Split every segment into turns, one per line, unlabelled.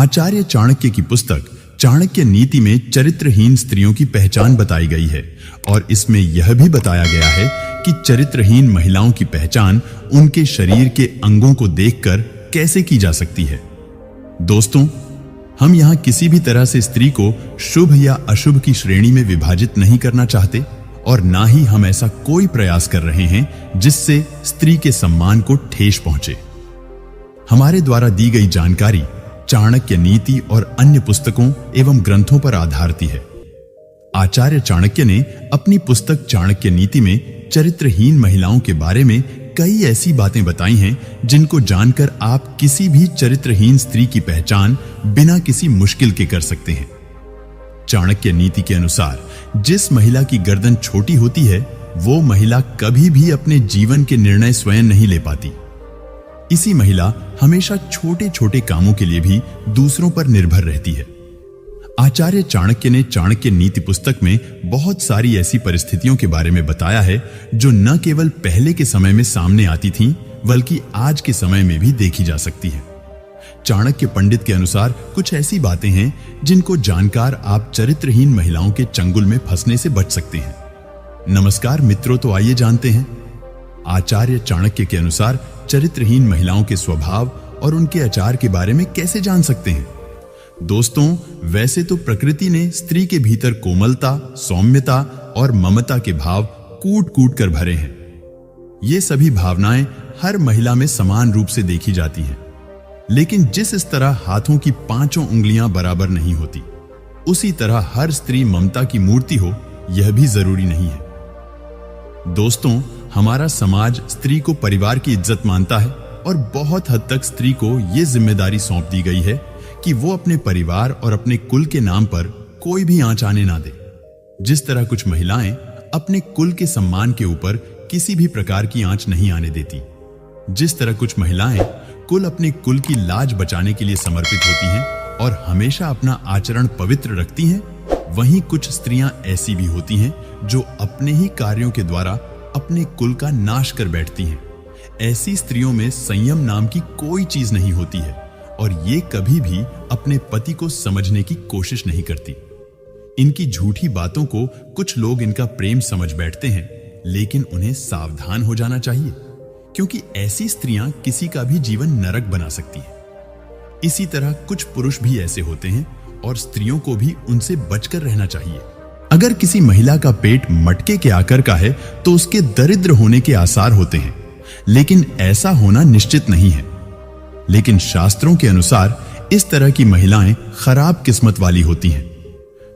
आचार्य चाणक्य की पुस्तक चाणक्य नीति में चरित्रहीन स्त्रियों की पहचान बताई गई है और इसमें यह भी बताया गया है कि चरित्रहीन महिलाओं की पहचान उनके शरीर के अंगों को देखकर कैसे की जा सकती है। दोस्तों, हम यहाँ किसी भी तरह से स्त्री को शुभ या अशुभ की श्रेणी में विभाजित नहीं करना चाहते और ना ही हम ऐसा कोई प्रयास कर रहे हैं जिससे स्त्री के सम्मान को ठेस पहुंचे। हमारे द्वारा दी गई जानकारी चाणक्य नीति और अन्य पुस्तकों एवं ग्रंथों पर आधारित है। आचार्य चाणक्य ने अपनी पुस्तक चाणक्य नीति में चरित्रहीन महिलाओं के बारे में कई ऐसी बातें बताई हैं जिनको जानकर आप किसी भी चरित्रहीन स्त्री की पहचान बिना किसी मुश्किल के कर सकते हैं। चाणक्य नीति के अनुसार जिस महिला की गर्दन छोटी होती है वो महिला कभी भी अपने जीवन के निर्णय स्वयं नहीं ले पाती। इसी महिला हमेशा छोटे छोटे कामों के लिए भी दूसरों पर निर्भर रहती है। आचार्य चाणक्य ने चाणक्य नीति पुस्तक में बहुत सारी ऐसी परिस्थितियों के बारे में बताया है जो न केवल पहले के समय में सामने आती थीं, बल्कि आज के समय में भी देखी जा सकती है। चाणक्य पंडित के अनुसार कुछ ऐसी बातें हैं जिनको जानकर आप चरित्रहीन महिलाओं के चंगुल में फंसने से बच सकते हैं। नमस्कार मित्रों, तो आइए जानते हैं आचार्य चाणक्य के अनुसार चरित्रहीन महिलाओं के स्वभाव और उनके आचार के बारे में कैसे जान सकते हैं। दोस्तों, वैसे तो प्रकृति ने स्त्री के भीतर कोमलता, सौम्यता और ममता के भाव कूट कूट कर भरे हैं। ये सभी भावनाएं हर महिला में समान रूप से देखी जाती हैं, लेकिन जिस तरह हाथों की पांचों उंगलियां बराबर नहीं होती, उसी तरह हर स्त्री ममता की मूर्ति हो यह भी जरूरी नहीं है। दोस्तों, हमारा समाज स्त्री को परिवार की इज्जत मानता है और बहुत हद तक स्त्री को यह जिम्मेदारी सौंप दी गई है कि वो अपने परिवार और अपने कुल के नाम पर कोई भी आंच आने ना दे। जिस तरह कुछ महिलाएं अपने कुल के सम्मान के ऊपर किसी भी प्रकार की आंच नहीं आने देती, जिस तरह कुछ महिलाएं अपने कुल की लाज बचाने के लिए समर्पित होती हैं और हमेशा अपना आचरण पवित्र रखती हैं, वहीं कुछ स्त्रियां ऐसी भी होती हैं जो अपने ही कार्यों के द्वारा अपने कुल का नाश कर बैठती हैं। ऐसी स्त्रियों में संयम नाम की कोई चीज नहीं होती है और ये कभी भी अपने पति को समझने की कोशिश नहीं करती। इनकी झूठी बातों को कुछ लोग इनका प्रेम समझ बैठते हैं, लेकिन उन्हें सावधान हो जाना चाहिए, क्योंकि ऐसी स्त्रियां किसी का भी जीवन नरक बना सकती हैं। इसी तरह कुछ पुरुष भी ऐसे होते हैं और स्त्रियों को भी उनसे बचकर रहना चाहिए। अगर किसी महिला का पेट मटके के आकार का है तो उसके दरिद्र होने के आसार होते हैं, लेकिन ऐसा होना निश्चित नहीं है। लेकिन शास्त्रों के अनुसार इस तरह की महिलाएं खराब किस्मत वाली होती हैं।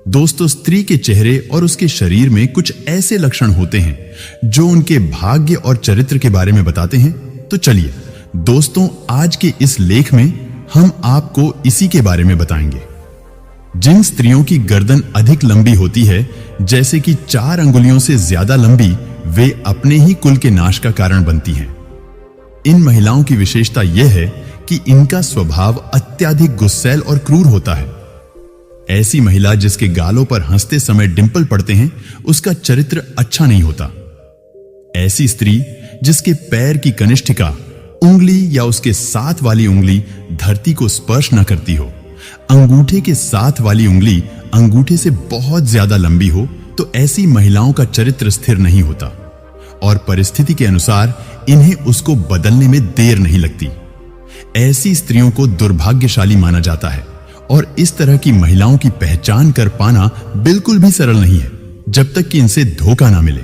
दोस्तों, स्त्री के चेहरे और उसके शरीर में कुछ ऐसे लक्षण होते हैं जो उनके भाग्य और चरित्र के बारे में बताते हैं। तो चलिए दोस्तों, आज के इस लेख में हम आपको इसी के बारे में बताएंगे। जिन स्त्रियों की गर्दन अधिक लंबी होती है, जैसे कि 4 अंगुलियों से ज्यादा लंबी, वे अपने ही कुल के नाश का कारण बनती हैं। इन महिलाओं की विशेषता यह है कि इनका स्वभाव अत्यधिक गुस्सैल और क्रूर होता है। ऐसी महिला जिसके गालों पर हंसते समय डिंपल पड़ते हैं, उसका चरित्र अच्छा नहीं होता। ऐसी स्त्री जिसके पैर की कनिष्ठिका उंगली या उसके साथ वाली उंगली धरती को स्पर्श न करती हो, अंगूठे के साथ वाली उंगली अंगूठे से बहुत ज्यादा लंबी हो, तो ऐसी महिलाओं का चरित्र स्थिर नहीं होता और परिस्थिति के अनुसार इन्हें उसको बदलने में देर नहीं लगती। ऐसी स्त्रियों को दुर्भाग्यशाली माना जाता है और इस तरह की महिलाओं की पहचान कर पाना बिल्कुल भी सरल नहीं है, जब तक कि इनसे धोखा ना मिले।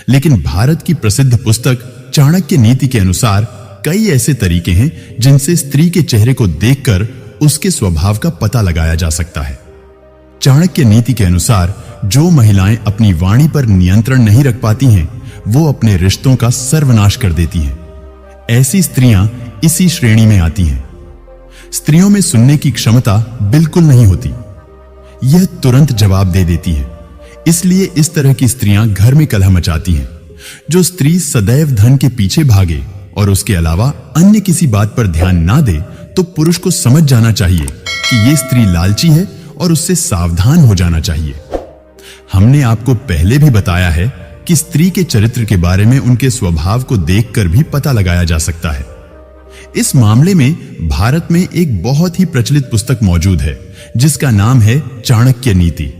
लेकिन भारत की प्रसिद्ध पुस्तक चाणक्य नीति के अनुसार कई ऐसे तरीके हैं जिनसे स्त्री के चेहरे को देखकर उसके स्वभाव का पता लगाया जा सकता है। चाणक्य नीति के अनुसार जो महिलाएं अपनी वाणी पर नियंत्रण नहीं रख पाती हैं, वो अपने रिश्तों का सर्वनाश कर देती हैं। ऐसी स्त्रियां इसी श्रेणी में आती हैं। स्त्रियों में सुनने की क्षमता बिल्कुल नहीं होती, यह तुरंत जवाब दे देती है। इसलिए इस तरह की स्त्रियां घर में कलह मचाती हैं। जो स्त्री सदैव धन के पीछे भागे और उसके अलावा अन्य किसी बात पर ध्यान ना दे, तो पुरुष को समझ जाना चाहिए कि यह स्त्री लालची है और उससे सावधान हो जाना चाहिए। हमने आपको पहले भी बताया है कि स्त्री के चरित्र के बारे में उनके स्वभाव को देखकर भी पता लगाया जा सकता है। इस मामले में भारत में एक बहुत ही प्रचलित पुस्तक मौजूद है जिसका नाम है चाणक्य नीति।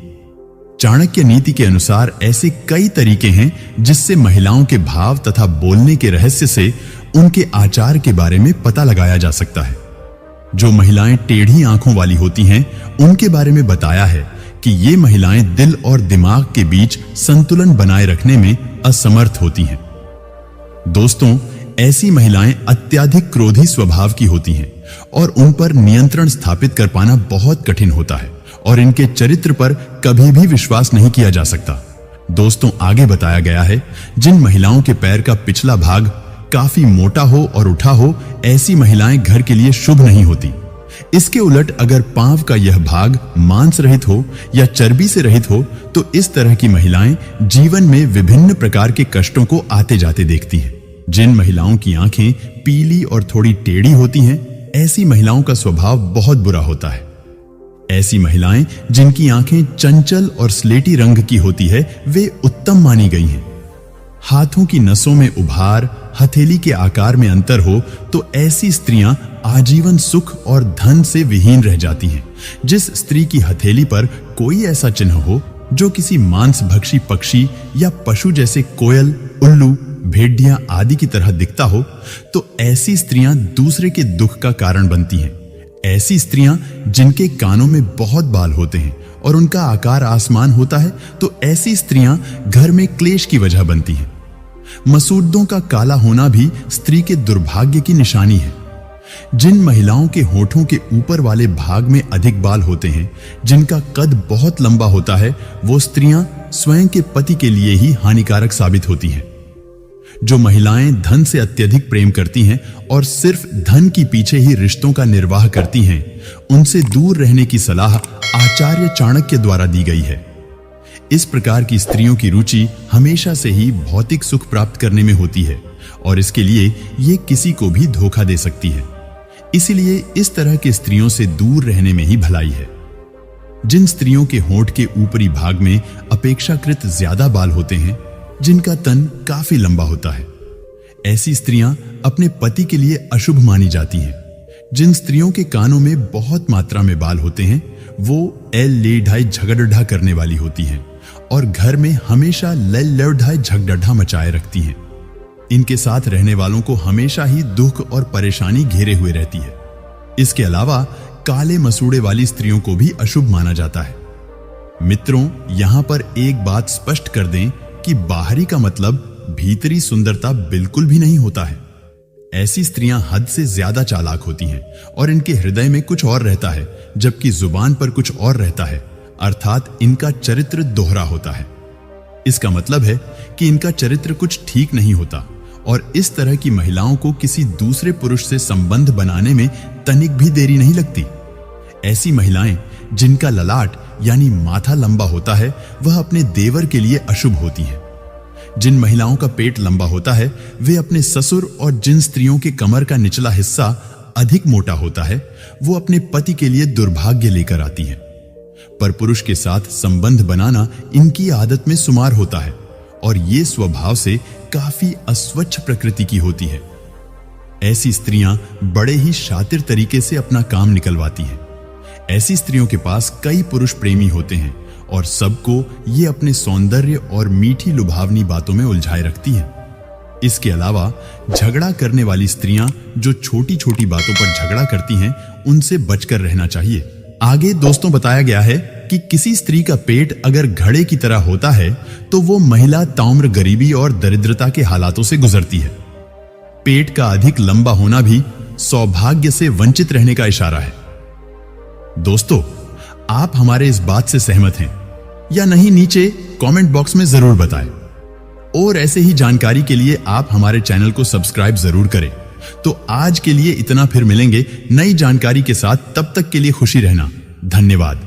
चाणक्य नीति के अनुसार ऐसे कई तरीके हैं जिससे महिलाओं के भाव तथा बोलने के रहस्य से उनके आचार के बारे में पता लगाया जा सकता है। जो महिलाएं टेढ़ी आंखों वाली होती हैं, उनके बारे में बताया है कि ये महिलाएं दिल और दिमाग के बीच संतुलन बनाए रखने में असमर्थ होती हैं। दोस्तों, ऐसी महिलाएं अत्यधिक क्रोधी स्वभाव की होती हैं और उन पर नियंत्रण स्थापित कर पाना बहुत कठिन होता है और इनके चरित्र पर कभी भी विश्वास नहीं किया जा सकता। दोस्तों, आगे बताया गया है जिन महिलाओं के पैर का पिछला भाग काफी मोटा हो और उठा हो, ऐसी महिलाएं घर के लिए शुभ नहीं होती। इसके उलट अगर पांव का यह भाग मांस रहित हो या चर्बी से रहित हो तो इस तरह की महिलाएं जीवन में विभिन्न प्रकार के कष्टों को आते जाते देखती हैं। जिन महिलाओं की आंखें पीली और थोड़ी टेढ़ी होती हैं, ऐसी महिलाओं का स्वभाव बहुत बुरा होता है। ऐसी महिलाएं जिनकी आंखें चंचल और स्लेटी रंग की होती है, वे उत्तम मानी गई हैं। हाथों की नसों में उभार, हथेली के आकार में अंतर हो तो ऐसी स्त्रियां आजीवन सुख और धन से विहीन रह जाती हैं। जिस स्त्री की हथेली पर कोई ऐसा चिन्ह हो जो किसी मांसभक्षी पक्षी या पशु जैसे कोयल, उल्लू, भेड़िया आदि की तरह दिखता हो तो ऐसी स्त्रियां दूसरे के दुख का कारण बनती हैं। ऐसी स्त्रियां जिनके कानों में बहुत बाल होते हैं और उनका आकार आसमान होता है तो ऐसी स्त्रियां घर में क्लेश की वजह बनती हैं। मसूड़ों का काला होना भी स्त्री के दुर्भाग्य की निशानी है। जिन महिलाओं के होठों के ऊपर वाले भाग में अधिक बाल होते हैं, जिनका कद बहुत लंबा होता है, वो स्त्रियां स्वयं के पति के लिए ही हानिकारक साबित होती हैं। जो महिलाएं धन से अत्यधिक प्रेम करती हैं और सिर्फ धन की पीछे ही रिश्तों का निर्वाह करती हैं, उनसे दूर रहने की सलाह आचार्य चाणक्य द्वारा दी गई है। इस प्रकार की स्त्रियों की रुचि हमेशा से ही भौतिक सुख प्राप्त करने में होती है और इसके लिए ये किसी को भी धोखा दे सकती है। इसलिए इस तरह के स्त्रियों से दूर रहने में ही भलाई है। जिन स्त्रियों के होंठ के ऊपरी भाग में अपेक्षाकृत ज्यादा बाल होते हैं, जिनका तन काफी लंबा होता है, ऐसी स्त्रियां अपने पति के लिए अशुभ मानी जाती हैं। जिन स्त्रियों के कानों में बहुत मात्रा में बाल होते हैं, वो एल-ले-ढाई झगड़ढ़ा करने वाली होती हैं और घर में हमेशा लड़-लड़-ढाई झगड़ढ़ा मचाए रखती हैं। इनके साथ रहने वालों को हमेशा ही दुख और परेशानी घेरे हुए रहती है। इसके अलावा काले मसूड़े वाली स्त्रियों को भी अशुभ माना जाता है। मित्रों, यहां पर एक बात स्पष्ट कर दें कि बाहरी का मतलब भीतरी सुंदरता बिल्कुल भी नहीं होता है। ऐसी स्त्रियां हद से ज्यादा चालाक होती हैं और इनके हृदय में कुछ और रहता है जबकि जुबान पर कुछ और रहता है, अर्थात इनका चरित्र दोहरा होता है। इसका मतलब है कि इनका चरित्र कुछ ठीक नहीं होता और इस तरह की महिलाओं को किसी दूसरे पुरुष से संबंध बनाने में तनिक भी देरी नहीं लगती। ऐसी महिलाएं जिनका ललाट यानी माथा लंबा होता है, वह अपने देवर के लिए अशुभ होती हैं। जिन महिलाओं का पेट लंबा होता है, वे अपने ससुर, और जिन स्त्रियों के कमर का निचला हिस्सा अधिक मोटा होता है, वो अपने पति के लिए दुर्भाग्य लेकर आती हैं। पर पुरुष के साथ संबंध बनाना इनकी आदत में शुमार होता है और ये स्वभाव से काफी अस्वच्छ प्रकृति की होती है। ऐसी स्त्रियां बड़े ही शातिर तरीके से अपना काम निकलवाती हैं। ऐसी स्त्रियों के पास कई पुरुष प्रेमी होते हैं और सबको ये अपने सौंदर्य और मीठी लुभावनी बातों में उलझाए रखती हैं। इसके अलावा झगड़ा करने वाली स्त्रियां जो छोटी छोटी बातों पर झगड़ा करती हैं, उनसे बचकर रहना चाहिए। आगे दोस्तों बताया गया है कि किसी स्त्री का पेट अगर घड़े की तरह होता है तो वो महिला ताम्र गरीबी और दरिद्रता के हालातों से गुजरती है। पेट का अधिक लंबा होना भी सौभाग्य से वंचित रहने का इशारा है। दोस्तों, आप हमारे इस बात से सहमत हैं या नहीं, नीचे कमेंट बॉक्स में जरूर बताएं। और ऐसे ही जानकारी के लिए आप हमारे चैनल को सब्सक्राइब जरूर करें। तो आज के लिए इतना, फिर मिलेंगे नई जानकारी के साथ। तब तक के लिए खुशी रहना। धन्यवाद।